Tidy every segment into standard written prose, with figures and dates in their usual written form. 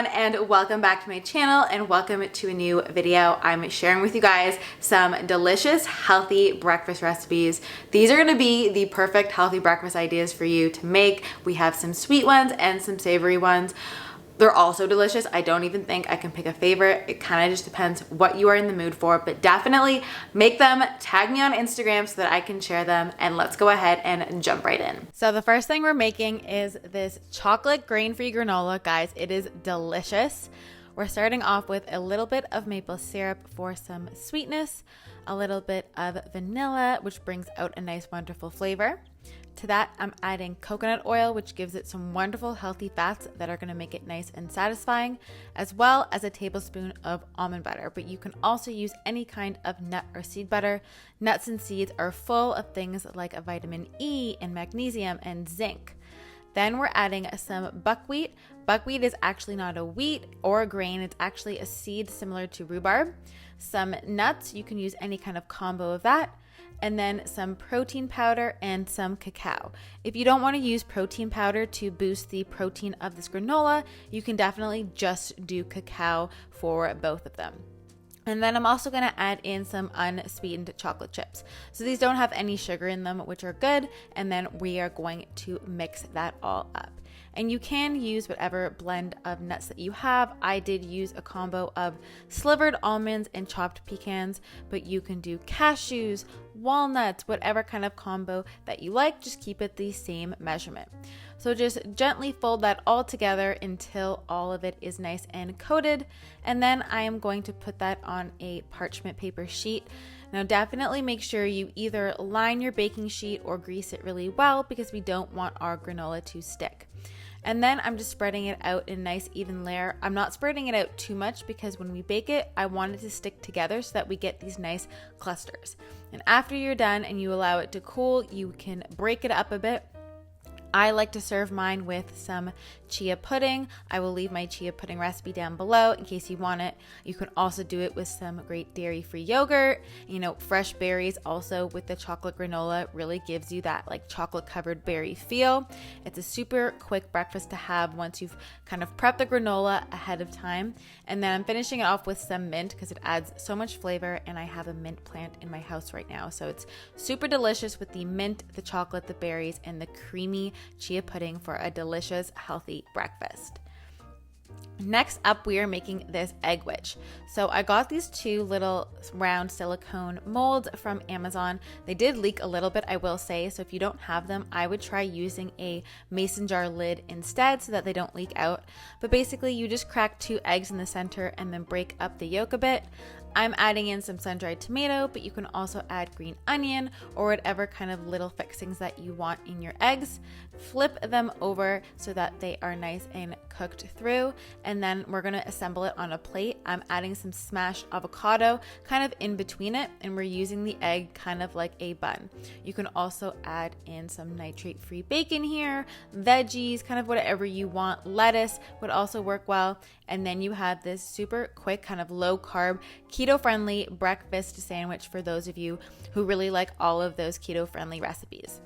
everyone, and welcome back to my channel and welcome to a new video. I'm sharing with you guys some delicious healthy breakfast recipes. These are going to be the perfect healthy breakfast ideas for you to make. We have some sweet ones and some savory ones. They're also delicious. I don't even think I can pick a favorite. It kind of just depends what you are in the mood for, but definitely make them, tag me on Instagram so that I can share them, and let's go ahead and jump right in. So the first thing we're making is this chocolate grain-free granola. Guys, it is delicious. We're starting off with a little bit of maple syrup for some sweetness, a little bit of vanilla, which brings out a nice, wonderful flavor. To that, I'm adding coconut oil, which gives it some wonderful healthy fats that are going to make it nice and satisfying, as well as a tablespoon of almond butter. But you can also use any kind of nut or seed butter. Nuts and seeds are full of things like a vitamin E and magnesium and zinc. Then we're adding some buckwheat. Buckwheat is actually not a wheat or a grain. It's actually a seed similar to rhubarb. Some nuts, you can use any kind of combo of that. And then some protein powder and some cacao. If you don't want to use protein powder to boost the protein of this granola, you can definitely just do cacao for both of them. And then I'm also going to add in some unsweetened chocolate chips. So these don't have any sugar in them, which are good. And then we are going to mix that all up. And you can use whatever blend of nuts that you have. I did use a combo of slivered almonds and chopped pecans, but you can do cashews, walnuts, whatever kind of combo that you like. Just keep it the same measurement. So just gently fold that all together until all of it is nice and coated. And then I am going to put that on a parchment paper sheet. Now definitely make sure you either line your baking sheet or grease it really well, because we don't want our granola to stick. And then I'm just spreading it out in a nice even layer. I'm not spreading it out too much because when we bake it, I want it to stick together so that we get these nice clusters. And after you're done and you allow it to cool, you can break it up a bit. I like to serve mine with some chia pudding. I will leave my chia pudding recipe down below in case you want it. You can also do it with some great dairy-free yogurt. You know, fresh berries also with the chocolate granola really gives you that like chocolate covered berry feel. It's a super quick breakfast to have once you've kind of prepped the granola ahead of time. And then I'm finishing it off with some mint because it adds so much flavor, and I have a mint plant in my house right now. So it's super delicious with the mint, the chocolate, the berries, and the creamy chia pudding for a delicious, healthy breakfast. Next up, we are making this egg witch. So I got these two little round silicone molds from Amazon. They did leak a little bit, I will say. So if you don't have them, I would try using a mason jar lid instead so that they don't leak out. But basically, you just crack 2 eggs in the center and then break up the yolk a bit. I'm adding in some sun-dried tomato, but you can also add green onion or whatever kind of little fixings that you want in your eggs. Flip them over so that they are nice and cooked through, and then we're going to assemble it on a plate. I'm adding some smashed avocado kind of in between it, and we're using the egg kind of like a bun. You can also add in some nitrate-free bacon here, veggies, kind of whatever you want. Lettuce would also work well. And then you have this super quick kind of low-carb, keto-friendly breakfast sandwich for those of you who really like all of those keto-friendly recipes.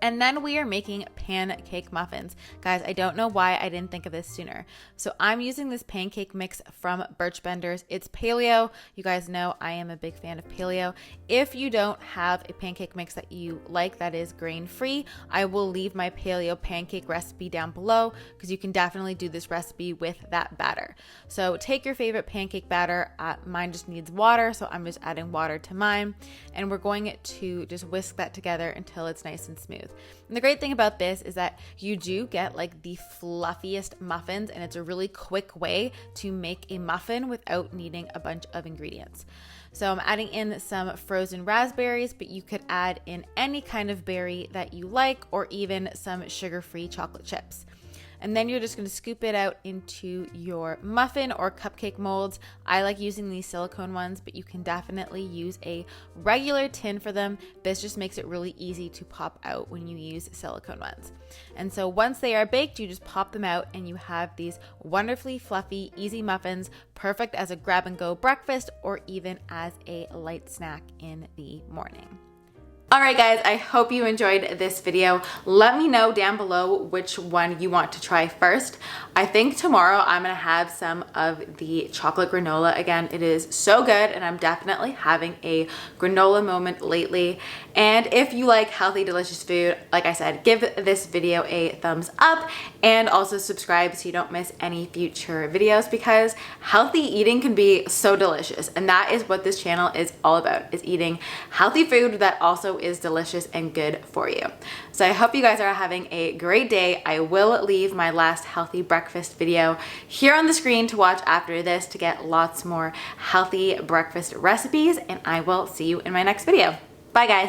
And then we are making pancake muffins. Guys, I don't know why I didn't think of this sooner. So I'm using this pancake mix from Birch Benders. It's paleo. You guys know I am a big fan of paleo. If you don't have a pancake mix that you like that is grain-free, I will leave my paleo pancake recipe down below because you can definitely do this recipe with that batter. So take your favorite pancake batter. Mine just needs water, so I'm just adding water to mine. And we're going to just whisk that together until it's nice and smooth. And the great thing about this is that you do get like the fluffiest muffins, and it's a really quick way to make a muffin without needing a bunch of ingredients. So I'm adding in some frozen raspberries, but you could add in any kind of berry that you like, or even some sugar-free chocolate chips. And then you're just going to scoop it out into your muffin or cupcake molds. I like using these silicone ones, but you can definitely use a regular tin for them. This just makes it really easy to pop out when you use silicone ones. And so once they are baked, you just pop them out and you have these wonderfully fluffy, easy muffins, perfect as a grab and go breakfast or even as a light snack in the morning. Alright guys, I hope you enjoyed this video. Let me know down below which one you want to try first. I think tomorrow I'm going to have some of the chocolate granola again. It is so good and I'm definitely having a granola moment lately. And if you like healthy, delicious food, like I said, give this video a thumbs up and also subscribe so you don't miss any future videos, because healthy eating can be so delicious. And that is what this channel is all about, is eating healthy food that also is delicious and good for you. So I hope you guys are having a great day. I will leave my last healthy breakfast video here on the screen to watch after this to get lots more healthy breakfast recipes, and I will see you in my next video. Bye guys.